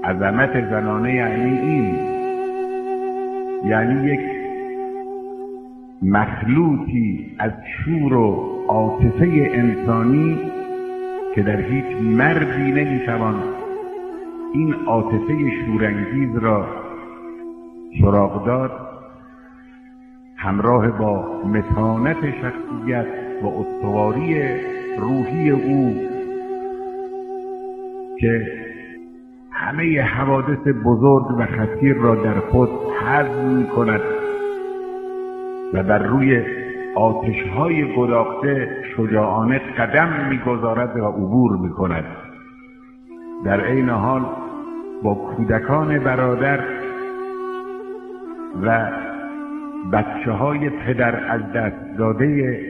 عظمت زنانه یعنی این، یعنی یک مخلوطی از شور و عاطفه انسانی که در هیچ مردی نمیتوان این عاطفه شورانگیز را سراغ داد، همراه با متانت شخصیت و استواری روحی او که همه حوادث بزرگ و خطیر را در خود هضم می‌کند و بر روی آتش‌های گداخته شجاعانه قدم می‌گذارد و عبور می‌کند. در عین حال با کودکان برادر و بچه‌های پدر از دست داده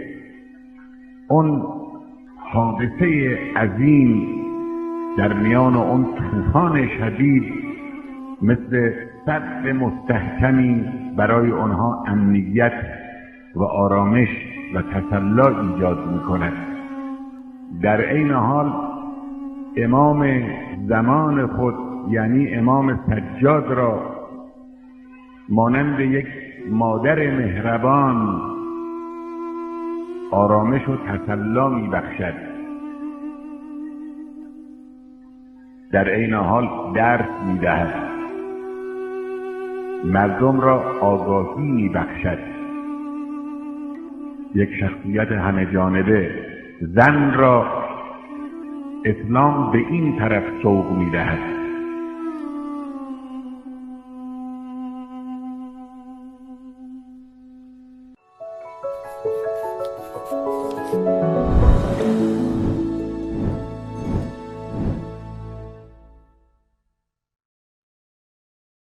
اون حادثه عظیم در میان اون طوفان شدید مثل سد مستحکمی برای آنها امنیت و آرامش و تسلی ایجاد می‌کند. در عین حال امام زمان خود یعنی امام سجاد را مانند یک مادر مهربان آرامش و تسلی می‌بخشد. در عین حال درس می‌دهد، مردم را آگاهی می‌بخشد. یک شخصیت همه جانبه. زن را اسلام به این طرف سوق می‌دهد.